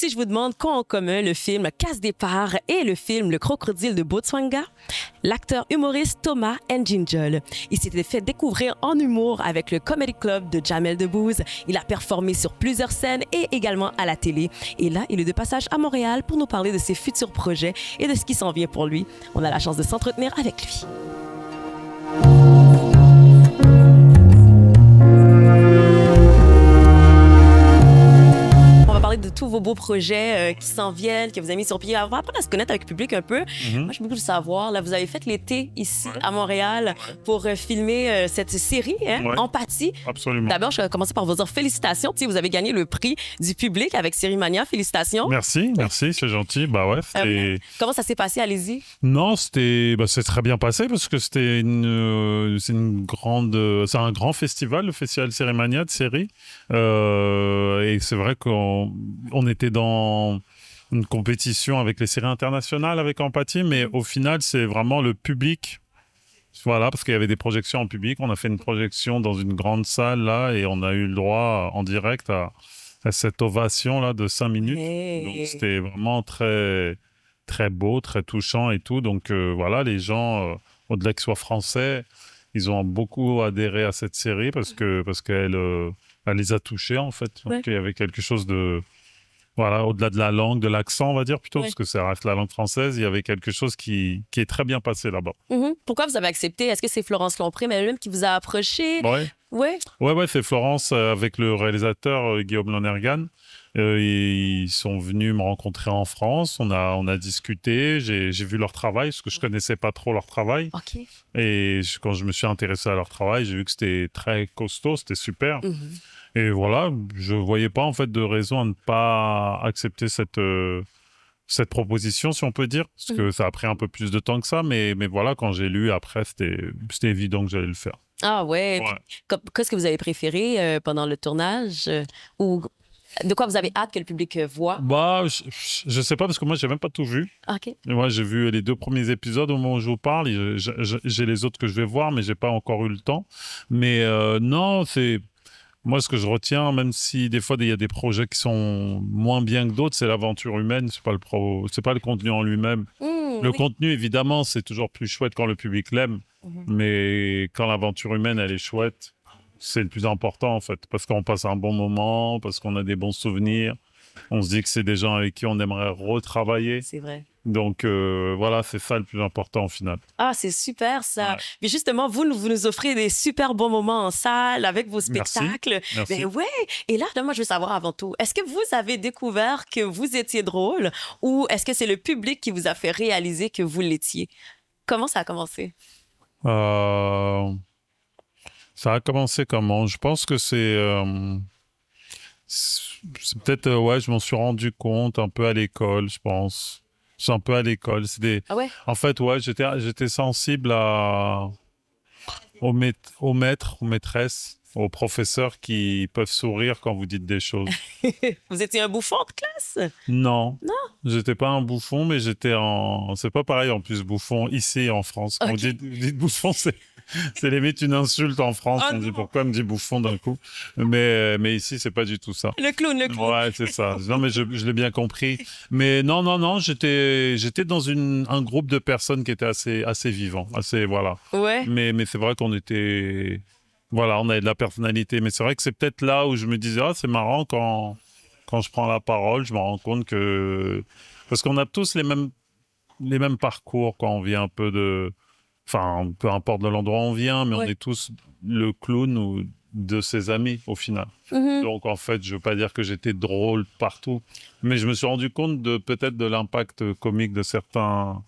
si je vous demande qu'ont en commun le film Casse Départ et le film Le Crocodile de Botswana? L'acteur humoriste Thomas N'Djinjol. Il s'était fait découvrir en humour avec le Comedy Club de Jamel Debbouze. Il a performé sur plusieurs scènes et également à la télé. Et là, il est de passage à Montréal pour nous parler de ses futurs projets et de ce qui s'en vient pour lui. On a la chance de s'entretenir avec lui. De tous vos beaux projets qui s'en viennent, que vous avez mis sur pied. On va apprendre à se connaître avec le public un peu. Moi, j'ai beaucoup de savoir. Là, vous avez fait l'été ici à Montréal pour filmer cette série, Empathie. Absolument. D'abord, je vais commencer par vous dire félicitations. Tu sais, vous avez gagné le prix du public avec Série Mania. Félicitations. Merci, c'est gentil. Bah ouais, comment ça s'est passé? Allez-y. Non, c'est très bien passé parce que c'est un grand festival, le festival Série Mania de série. Et c'est vrai qu'on était dans une compétition avec les séries internationales avec Empathie, mais au final, c'est vraiment le public. Voilà, parce qu'il y avait des projections en public. On a fait une projection dans une grande salle, là, et on a eu le droit en direct à cette ovation-là de 5 minutes. Hey. Donc, c'était vraiment très, très beau, très touchant et tout. Donc, voilà, les gens, au-delà qu'ils soient français, ils ont beaucoup adhéré à cette série parce qu'elle elle les a touchés, en fait. Donc, il y avait quelque chose de... Voilà, au-delà de la langue, de l'accent, on va dire plutôt, parce que ça reste la langue française, il y avait quelque chose qui est très bien passé là-bas. Pourquoi vous avez accepté? Est-ce que c'est Florence Lompré elle-même qui vous a approché? Ouais, c'est Florence avec le réalisateur Guillaume Lonergan. Ils sont venus me rencontrer en France, on a discuté, j'ai vu leur travail, parce que je connaissais pas trop leur travail. Okay. Et quand je me suis intéressé à leur travail, j'ai vu que c'était très costaud, c'était super. Et voilà, je voyais pas en fait de raison à ne pas accepter cette proposition, si on peut dire, parce que ça a pris un peu plus de temps que ça, mais voilà, quand j'ai lu après, c'était évident que j'allais le faire. Ah ouais. Qu'est-ce que vous avez préféré pendant le tournage ou de quoi vous avez hâte que le public voit? Bah, je sais pas, parce que moi, j'ai même pas tout vu. OK. Et moi, j'ai vu les 2 premiers épisodes au moment où je vous parle. J'ai les autres que je vais voir, mais j'ai pas encore eu le temps. Mais non, c'est... Moi, ce que je retiens, même si des fois, il y a des projets qui sont moins bien que d'autres, c'est l'aventure humaine, c'est pas le contenu en lui-même. Le contenu, évidemment, c'est toujours plus chouette quand le public l'aime. Mais quand l'aventure humaine, elle est chouette, c'est le plus important, en fait. Parce qu'on passe un bon moment, parce qu'on a des bons souvenirs. On se dit que c'est des gens avec qui on aimerait retravailler. C'est vrai. Donc, voilà, c'est ça le plus important au final. Ah, c'est super ça. Mais justement, vous nous offrez des super bons moments en salle avec vos spectacles. Merci. Mais ouais. Et là, moi, je veux savoir avant tout, est-ce que vous avez découvert que vous étiez drôle ou est-ce que c'est le public qui vous a fait réaliser que vous l'étiez? Comment ça a commencé? Ça a commencé comment? Je pense que c'est peut-être, je m'en suis rendu compte un peu à l'école, je pense. C'est un peu à l'école. Ah ouais? En fait, j'étais sensible aux maîtres, aux maîtresses, aux professeurs qui peuvent sourire quand vous dites des choses. Vous étiez un bouffon de classe? Non. Non? J'étais pas un bouffon, mais c'est pas pareil en plus, bouffon, ici en France. Quand vous dites bouffon, c'est limite une insulte en France. On dit pourquoi elle me dit bouffon d'un coup. Mais ici, c'est pas du tout ça. Le clown. Ouais, c'est ça. Non, mais je l'ai bien compris. Mais non, j'étais dans un groupe de personnes qui étaient assez vivants. Voilà. Ouais. Mais c'est vrai qu'on était... Voilà, on avait de la personnalité. Mais c'est vrai que c'est peut-être là où je me disais, c'est marrant quand je prends la parole, je me rends compte que... Parce qu'on a tous les mêmes parcours quand on vient un peu de... Enfin, peu importe de l'endroit où on vient, mais on est tous le clown ou de ses amis, au final. Donc, en fait, je veux pas dire que j'étais drôle partout, mais je me suis rendu compte peut-être de l'impact comique de certaines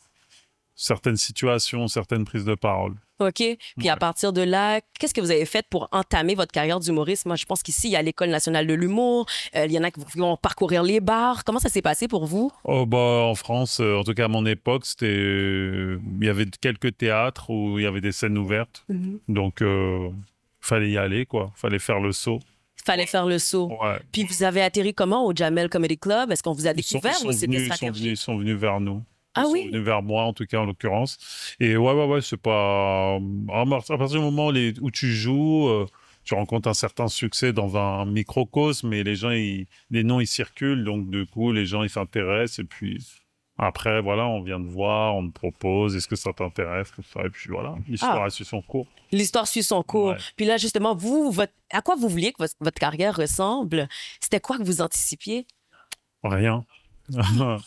situations, certaines prises de parole. OK. Puis à partir de là, qu'est-ce que vous avez fait pour entamer votre carrière d'humoriste? Moi, je pense qu'ici, il y a l'École nationale de l'humour. Il y en a qui vont parcourir les bars. Comment ça s'est passé pour vous? En France, en tout cas à mon époque, il y avait quelques théâtres où il y avait des scènes ouvertes. Donc, fallait y aller, quoi. Fallait faire le saut. Fallait faire le saut. Ouais. Puis vous avez atterri comment au Jamel Comedy Club? Est-ce qu'on vous a découvert ou c'était stratégique? Ils sont venus vers nous. Ah oui? Ils sont venus vers moi, en tout cas, en l'occurrence. Et ouais, c'est pas... À partir du moment où tu joues, tu rencontres un certain succès dans un microcosme, mais les noms, ils circulent, donc du coup, les gens, ils s'intéressent, et puis après, voilà, on vient te voir, on te propose, est-ce que ça t'intéresse, tout ça, et puis voilà, l'histoire a su son cours. L'histoire suit son cours. Ouais. Puis là, justement, à quoi vous vouliez que votre carrière ressemble? C'était quoi que vous anticipiez? Rien. Ouais,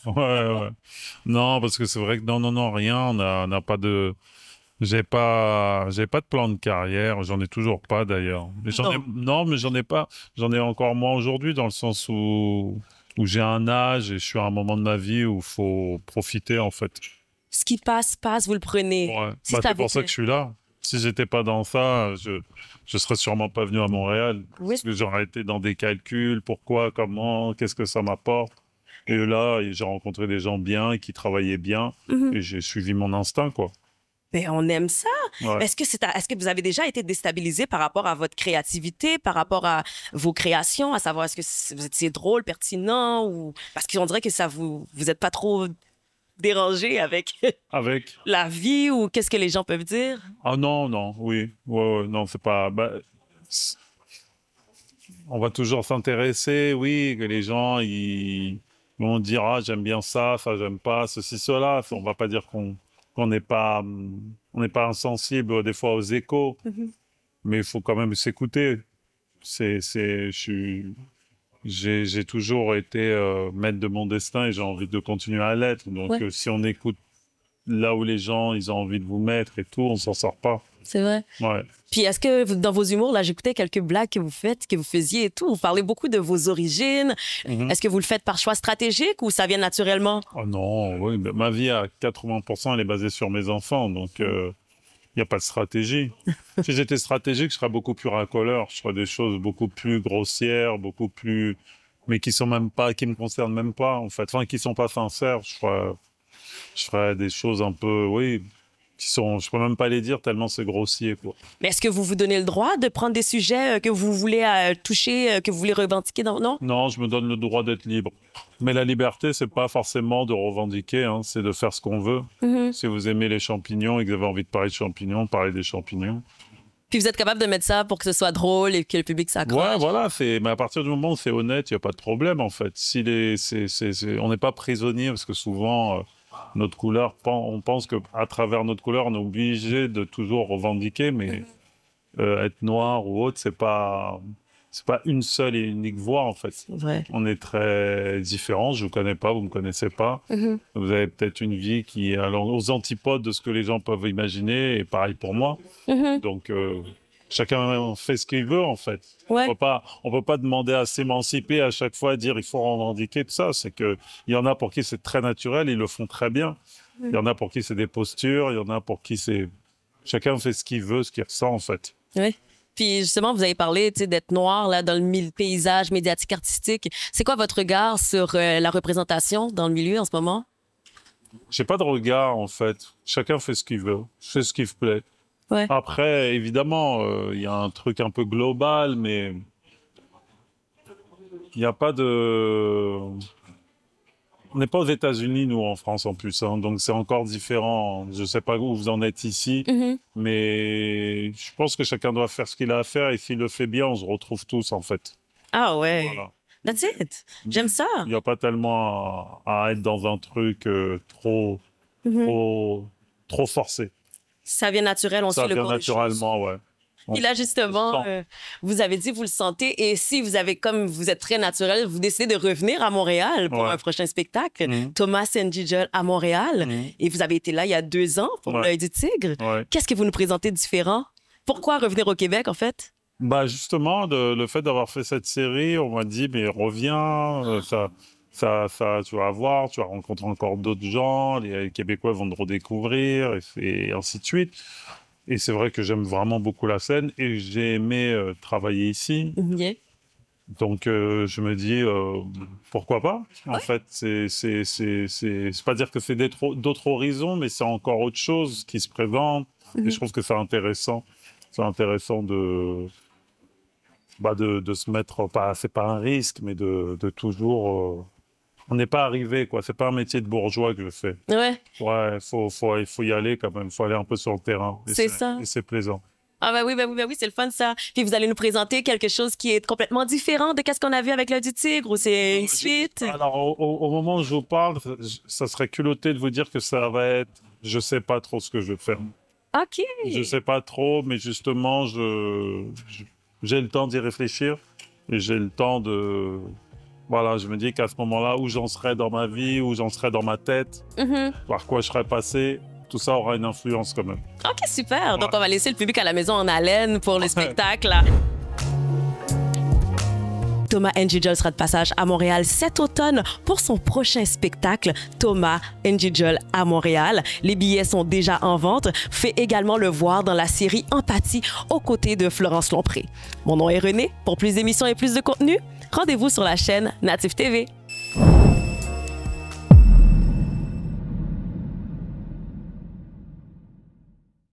ouais. Non, parce que c'est vrai que non, rien, on n'a pas de... j'ai pas de plan de carrière, j'en ai toujours pas d'ailleurs. Mais non, mais j'en ai pas, j'en ai encore moins aujourd'hui dans le sens où j'ai un âge et je suis à un moment de ma vie où il faut profiter en fait. Ce qui passe, passe, vous le prenez. Ouais. Si Bah, ça c'est avait pour ça été- que je suis là. Si j'étais pas dans ça, je serais sûrement pas venu à Montréal. Oui. Parce que j'aurais été dans des calculs, pourquoi, comment, qu'est-ce que ça m'apporte. Et là, j'ai rencontré des gens bien et qui travaillaient bien Mhm. et j'ai suivi mon instinct, quoi. Ben, on aime ça. Ouais. Est-ce que vous avez déjà été déstabilisé par rapport à votre créativité, par rapport à vos créations, à savoir est-ce que vous étiez drôle, pertinent ou parce qu'on dirait que ça vous êtes pas trop dérangé avec Avec. la vie ou qu'est-ce que les gens peuvent dire? Ah non, oui. Ouais, non, c'est pas... Bah, on va toujours s'intéresser, oui, que les gens, ils vont dire, ah, j'aime bien ça, j'aime pas, ceci, cela. On va pas dire qu'on n'est pas, on n'est pas insensible des fois aux échos, Mhm. mais il faut quand même s'écouter. J'ai toujours été maître de mon destin et j'ai envie de continuer à l'être. Donc, Ouais. si on écoute là où les gens, ils ont envie de vous mettre et tout, on s'en sort pas. C'est vrai. Ouais. Puis est-ce que dans vos humours, là, j'écoutais quelques blagues que vous faites, que vous faisiez et tout. Vous parlez beaucoup de vos origines. Mhm. Est-ce que vous le faites par choix stratégique ou ça vient naturellement? Oh non, oui, mais ma vie à 80%, elle est basée sur mes enfants, donc il n'y a pas de stratégie. Si j'étais stratégique, je serais beaucoup plus racoleur, je ferais des choses beaucoup plus grossières, beaucoup plus, mais qui sont même pas, qui me concernent même pas, en fait, enfin, qui sont pas sincères. Je ferais des choses un peu, oui, je peux même pas les dire tellement c'est grossier, quoi. Mais est-ce que vous vous donnez le droit de prendre des sujets que vous voulez toucher, que vous voulez revendiquer? Non? Non, je me donne le droit d'être libre. Mais la liberté, c'est pas forcément de revendiquer, hein, c'est de faire ce qu'on veut. Mhm. Si vous aimez les champignons et que vous avez envie de parler de champignons, parlez des champignons. Puis vous êtes capable de mettre ça pour que ce soit drôle et que le public s'accroche? Ouais, voilà, mais à partir du moment où c'est honnête, il n'y a pas de problème, en fait. On n'est pas prisonnier, parce que souvent, notre couleur, on pense qu'à travers notre couleur, on est obligé de toujours revendiquer, mais être noir ou autre, c'est pas une seule et unique voix, en fait. C'est vrai. On est très différents. Je vous connais pas, vous me connaissez pas. Mhm. Vous avez peut-être une vie qui est aux antipodes de ce que les gens peuvent imaginer, et pareil pour moi. Mhm. Donc, chacun fait ce qu'il veut, en fait. Ouais. On peut pas demander à s'émanciper à chaque fois, dire il faut revendiquer tout ça. C'est que il y en a pour qui c'est très naturel, ils le font très bien. Il y en a pour qui c'est des postures, il y en a pour qui c'est... Chacun fait ce qu'il veut, ce qu'il ressent, en fait. Oui. Puis justement, vous avez parlé d'être noir là, dans le paysage médiatique artistique. C'est quoi votre regard sur la représentation dans le milieu en ce moment? J'ai pas de regard, en fait. Chacun fait ce qu'il veut, fait ce qui me plaît. Ouais. Après, évidemment, il y a un truc un peu global, mais il n'y a pas de... On n'est pas aux États-Unis, nous, en France, en plus, hein, donc c'est encore différent. Je sais pas où vous en êtes ici, Mhm. mais je pense que chacun doit faire ce qu'il a à faire, et s'il le fait bien, on se retrouve tous, en fait. Ah ouais. Voilà. That's it. J'aime ça. Il n'y a pas tellement à être dans un truc Mhm. trop forcé. Ça vient naturel, on Ça suit le vient cours des choses. naturellement, ouais. Puis là, justement, sent. vous avez dit, vous le sentez. Et si vous avez, comme vous êtes très naturel, vous décidez de revenir à Montréal pour Ouais. un prochain spectacle, Mhm. Thomas Njijol à Montréal. Mhm. Et vous avez été là il y a 2 ans pour Ouais. l'œil du tigre. Ouais. Qu'est-ce que vous nous présentez de différent? Pourquoi revenir au Québec, en fait? Bah justement, le fait d'avoir fait cette série, on m'a dit, mais reviens, tu vas voir, tu vas rencontrer encore d'autres gens, les Québécois vont te redécouvrir, et ainsi de suite. Et c'est vrai que j'aime vraiment beaucoup la scène, et j'ai aimé travailler ici. Yeah. Donc je me dis, pourquoi pas? En fait, c'est pas dire que c'est d'autres horizons, mais c'est encore autre chose qui se présente. Mhm. Et je trouve que c'est intéressant. C'est intéressant de se mettre, c'est pas un risque, mais de toujours... on n'est pas arrivé, quoi. C'est pas un métier de bourgeois que je fais. Ouais, Ouais, il faut y aller quand même. Il faut aller un peu sur le terrain. Et c'est ça. Et c'est plaisant. Ah ben oui, c'est le fun ça. Puis vous allez nous présenter quelque chose qui est complètement différent de ce qu'on a vu avec l'œil du tigre ou c'est une suite? Alors, au moment où je vous parle, ça serait culotté de vous dire que ça va être... Je sais pas trop ce que je vais faire. OK. Je sais pas trop, mais justement, j'ai le temps d'y réfléchir et j'ai le temps de... Voilà, je me dis qu'à ce moment-là, où j'en serais dans ma vie, où j'en serais dans ma tête, par quoi je serais passé, tout ça aura une influence quand même. OK, super. Donc, on va laisser le public à la maison en haleine pour le spectacle. Thomas N'Djidjol sera de passage à Montréal cet automne pour son prochain spectacle, Thomas N'Djidjol à Montréal. Les billets sont déjà en vente. Faites également le voir dans la série Empathie aux côtés de Florence Lompré. Mon nom est René. Pour plus d'émissions et plus de contenu, rendez-vous sur la chaîne Native TV.